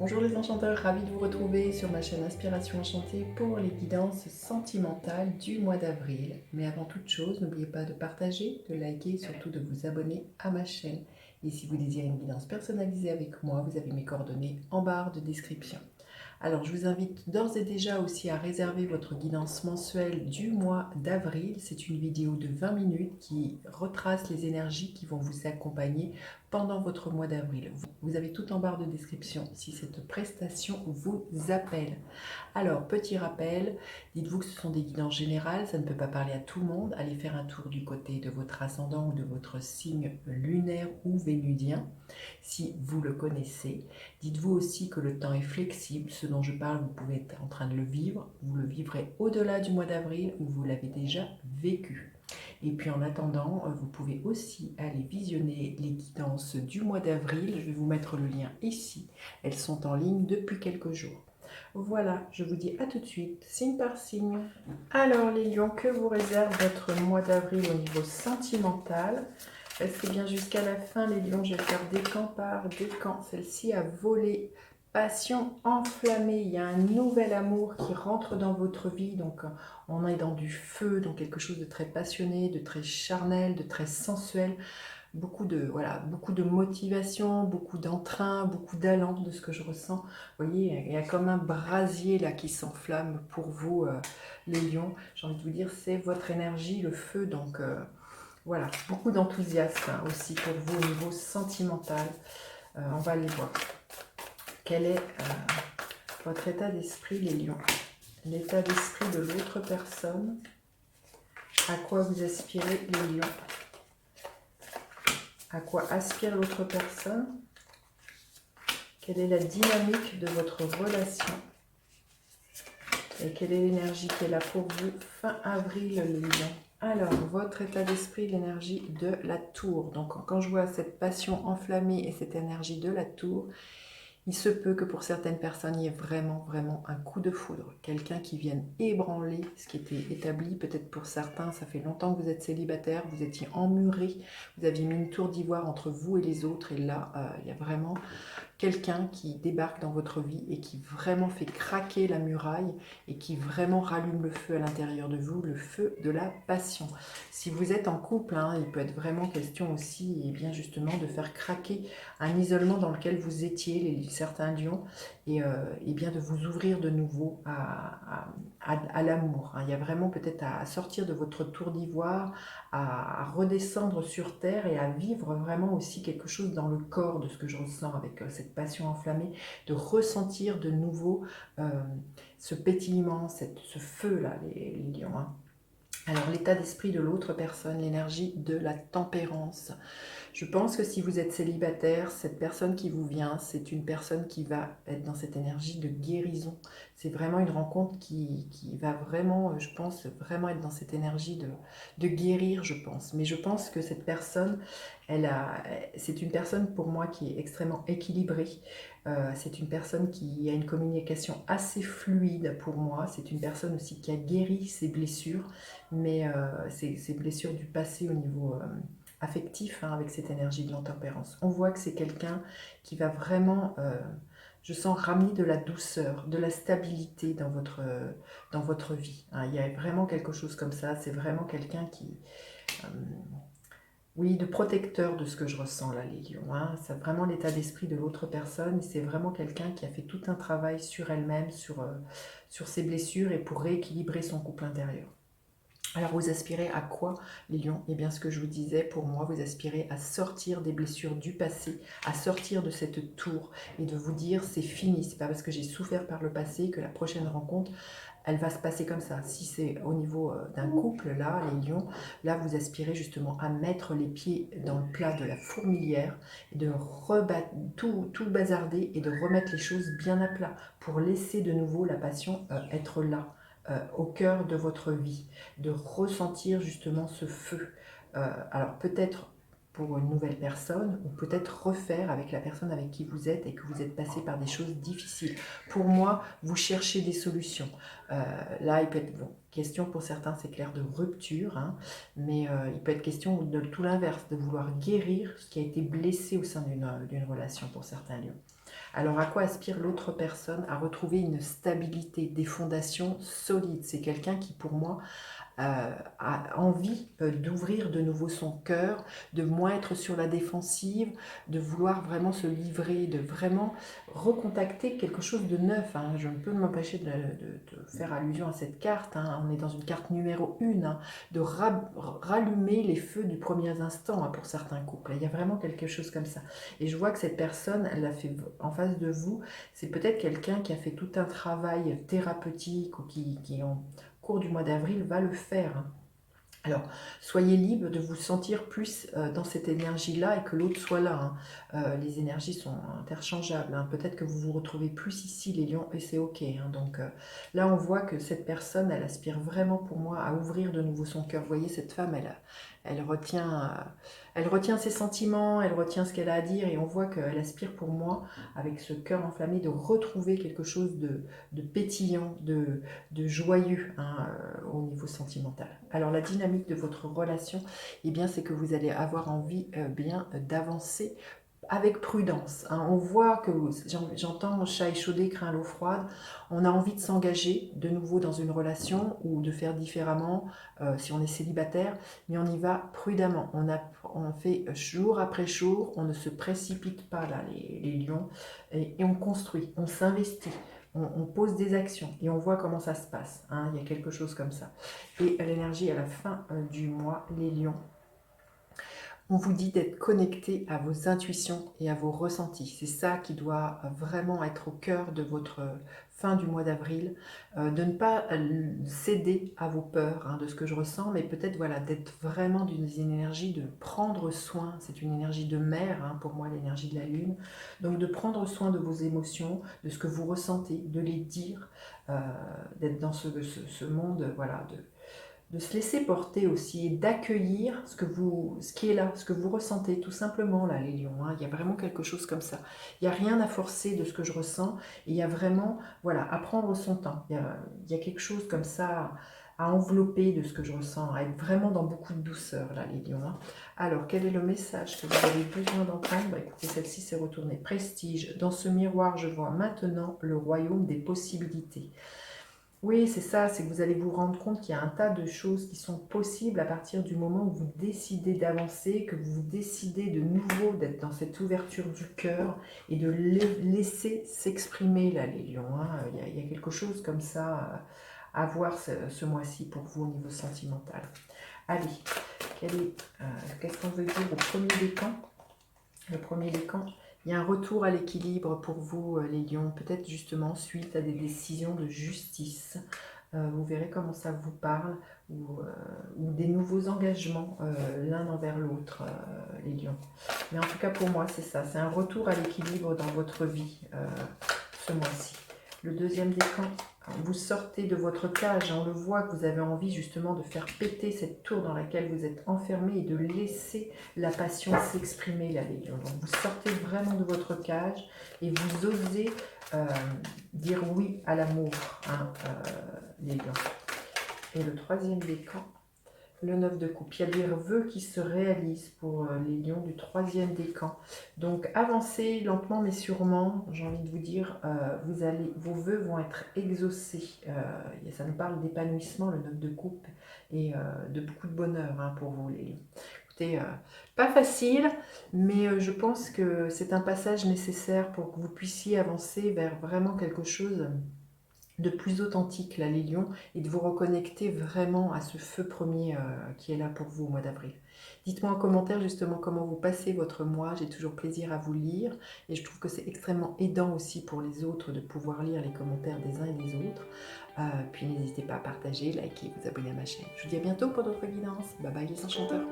Bonjour les enchanteurs, ravi de vous retrouver sur ma chaîne Inspiration Enchantée pour les guidances sentimentales du mois d'avril. Mais avant toute chose, n'oubliez pas de partager, de liker et surtout de vous abonner à ma chaîne. Et si vous désirez une guidance personnalisée avec moi, vous avez mes coordonnées en barre de description. Alors, je vous invite d'ores et déjà aussi à réserver votre guidance mensuelle du mois d'avril. C'est une vidéo de 20 minutes qui retrace les énergies qui vont vous accompagner pendant votre mois d'avril. Vous avez tout en barre de description si cette prestation vous appelle. Alors, petit rappel, dites-vous que ce sont des guidances générales, ça ne peut pas parler à tout le monde. Allez faire un tour du côté de votre ascendant ou de votre signe lunaire ou vénudien, si vous le connaissez. Dites-vous aussi que le temps est flexible, ce dont je parle, vous pouvez être en train de le vivre, vous le vivrez au-delà du mois d'avril ou vous l'avez déjà vécu. Et puis en attendant, vous pouvez aussi aller visionner les guidances du mois d'avril. Je vais vous mettre le lien ici. Elles sont en ligne depuis quelques jours. Voilà, je vous dis à tout de suite, signe par signe. Alors les lions, que vous réserve votre mois d'avril au niveau sentimental? Restez bien jusqu'à la fin les lions, je vais faire décan par décan. Celle-ci a volé. Passion enflammée, il y a un nouvel amour qui rentre dans votre vie, donc on est dans du feu, donc quelque chose de très passionné, de très charnel, de très sensuel, beaucoup de motivation, beaucoup d'entrain, beaucoup d'allant de ce que je ressens. Vous voyez, il y a comme un brasier là qui s'enflamme pour vous, les lions. J'ai envie de vous dire, c'est votre énergie, le feu, donc voilà, beaucoup d'enthousiasme aussi pour vous au niveau sentimental. On va aller voir. Quel est votre état d'esprit, les lions? L'état d'esprit de l'autre personne. À quoi vous aspirez, les lions? À quoi aspire l'autre personne? Quelle est la dynamique de votre relation? Et quelle est l'énergie qui est là pour vous fin avril, les lions? Alors, votre état d'esprit, l'énergie de la tour. Donc, quand je vois cette passion enflammée et cette énergie de la tour, il se peut que pour certaines personnes, il y ait vraiment un coup de foudre. Quelqu'un qui vienne ébranler ce qui était établi. Peut-être pour certains, ça fait longtemps que vous êtes célibataire, vous étiez emmuré, vous aviez mis une tour d'ivoire entre vous et les autres. Et là, il y a vraiment quelqu'un qui débarque dans votre vie et qui vraiment fait craquer la muraille et qui vraiment rallume le feu à l'intérieur de vous, le feu de la passion. Si vous êtes en couple, il peut être vraiment question aussi, et bien justement, de faire craquer un isolement dans lequel vous étiez, certains lions, et bien de vous ouvrir de nouveau à l'amour. Il y a vraiment peut-être à sortir de votre tour d'ivoire, à redescendre sur terre et à vivre vraiment aussi quelque chose dans le corps de ce que je ressens avec cette passion enflammée, de ressentir de nouveau ce pétillement, ce feu-là, les lions. Alors l'état d'esprit de l'autre personne, l'énergie de la tempérance. Je pense que si vous êtes célibataire, cette personne qui vous vient, c'est une personne qui va être dans cette énergie de guérison. C'est vraiment une rencontre qui va vraiment, je pense, vraiment être dans cette énergie de guérir, je pense. Mais je pense que cette personne, c'est une personne pour moi qui est extrêmement équilibrée. C'est une personne qui a une communication assez fluide pour moi. C'est une personne aussi qui a guéri ses blessures, mais ses blessures du passé au niveau affectif, avec cette énergie de l'intempérance. On voit que c'est quelqu'un qui va vraiment, je sens, ramener de la douceur, de la stabilité dans votre vie. Il y a vraiment quelque chose comme ça. C'est vraiment quelqu'un qui... oui, de protecteur de ce que je ressens là, les lions. C'est vraiment l'état d'esprit de l'autre personne. C'est vraiment quelqu'un qui a fait tout un travail sur elle-même, sur ses blessures et pour rééquilibrer son couple intérieur. Alors vous aspirez à quoi, les lions? Eh bien ce que je vous disais, pour moi, vous aspirez à sortir des blessures du passé, à sortir de cette tour et de vous dire c'est fini. C'est pas parce que j'ai souffert par le passé que la prochaine rencontre, elle va se passer comme ça. Si c'est au niveau d'un couple, là, les lions, là vous aspirez justement à mettre les pieds dans le plat de la fourmilière et de tout bazarder et de remettre les choses bien à plat pour laisser de nouveau la passion être là. Au cœur de votre vie, de ressentir justement ce feu. Alors peut-être pour une nouvelle personne, ou peut-être refaire avec la personne avec qui vous êtes et que vous êtes passé par des choses difficiles. Pour moi, vous cherchez des solutions. Là, il peut être question pour certains, c'est clair, de rupture, mais il peut être question de tout l'inverse, de vouloir guérir ce qui a été blessé au sein d'une relation pour certains lieux. Alors à quoi aspire l'autre personne? À retrouver une stabilité, des fondations solides. C'est quelqu'un qui pour moi a envie d'ouvrir de nouveau son cœur, de moins être sur la défensive, de vouloir vraiment se livrer, de vraiment recontacter quelque chose de neuf. Hein. Je ne peux m'empêcher de faire allusion à cette carte. Hein. On est dans une carte numéro 1, hein, de rallumer les feux du premier instant, hein, pour certains couples. Il y a vraiment quelque chose comme ça. Et je vois que cette personne, elle l'a fait en face de vous. C'est peut-être quelqu'un qui a fait tout un travail thérapeutique ou qui en cours du mois d'avril va le faire. Hein. Alors, soyez libre de vous sentir plus dans cette énergie-là et que l'autre soit là. Hein. Les énergies sont interchangeables. Hein. Peut-être que vous vous retrouvez plus ici, les lions, et c'est ok. Hein. Donc là, on voit que cette personne, elle aspire vraiment pour moi à ouvrir de nouveau son cœur. Vous voyez, cette femme, elle retient ses sentiments, elle retient ce qu'elle a à dire, et on voit qu'elle aspire pour moi, avec ce cœur enflammé, de retrouver quelque chose de pétillant, de joyeux, hein, au niveau sentimental. Alors la dynamique de votre relation, eh bien, c'est que vous allez avoir envie bien d'avancer avec prudence. Hein. On voit que, j'entends chat échaudé craint l'eau froide, on a envie de s'engager de nouveau dans une relation ou de faire différemment si on est célibataire, mais on y va prudemment. On fait jour après jour, on ne se précipite pas là, les lions, et on construit, on s'investit. On pose des actions et on voit comment ça se passe. Hein, il y a quelque chose comme ça. Et l'énergie à la fin du mois, les lions, on vous dit d'être connecté à vos intuitions et à vos ressentis. C'est ça qui doit vraiment être au cœur de votre fin du mois d'avril, de ne pas céder à vos peurs, hein, de ce que je ressens, mais peut-être voilà, d'être vraiment d'une énergie de prendre soin. C'est une énergie de mer, hein, pour moi, l'énergie de la lune. Donc de prendre soin de vos émotions, de ce que vous ressentez, de les dire, d'être dans ce monde, voilà, de se laisser porter aussi et d'accueillir ce qui est là, ce que vous ressentez tout simplement là, les lions. Hein. Il y a vraiment quelque chose comme ça. Il n'y a rien à forcer de ce que je ressens. Et il y a vraiment, voilà, à prendre son temps. Il y a quelque chose comme ça à envelopper de ce que je ressens, à être vraiment dans beaucoup de douceur là, les lions. Hein. Alors, quel est le message que vous avez besoin d'entendre? Bah, écoutez, celle-ci s'est retournée. Prestige. Dans ce miroir, je vois maintenant le royaume des possibilités. Oui, c'est ça, c'est que vous allez vous rendre compte qu'il y a un tas de choses qui sont possibles à partir du moment où vous décidez d'avancer, que vous décidez de nouveau d'être dans cette ouverture du cœur et de laisser s'exprimer là, les lions. Hein. Il y a quelque chose comme ça à voir ce mois-ci pour vous au niveau sentimental. Allez, qu'est-ce qu'on veut dire au premier décan? Le premier décan, il y a un retour à l'équilibre pour vous, les lions, peut-être justement suite à des décisions de justice. Vous verrez comment ça vous parle, ou des nouveaux engagements l'un envers l'autre, les lions. Mais en tout cas, pour moi, c'est ça, c'est un retour à l'équilibre dans votre vie ce mois-ci. Le deuxième décan, vous sortez de votre cage, on le voit que vous avez envie justement de faire péter cette tour dans laquelle vous êtes enfermé et de laisser la passion s'exprimer là, les lions. Donc vous sortez vraiment de votre cage et vous osez dire oui à l'amour, hein, les lions. Et le troisième décan, le 9 de coupe. Il y a des vœux qui se réalisent pour les lions du troisième décan. Donc avancez lentement mais sûrement, j'ai envie de vous dire, vos vœux vont être exaucés. Ça nous parle d'épanouissement, le 9 de coupe, et de beaucoup de bonheur, hein, pour vous les lions. Écoutez, pas facile, mais je pense que c'est un passage nécessaire pour que vous puissiez avancer vers vraiment quelque chose de plus authentique, là, les lions, et de vous reconnecter vraiment à ce feu premier qui est là pour vous au mois d'avril. Dites-moi en commentaire justement comment vous passez votre mois, j'ai toujours plaisir à vous lire, et je trouve que c'est extrêmement aidant aussi pour les autres de pouvoir lire les commentaires des uns et des autres. Puis n'hésitez pas à partager, liker, vous abonner à ma chaîne. Je vous dis à bientôt pour d'autres guidances. Bye bye les enchanteurs.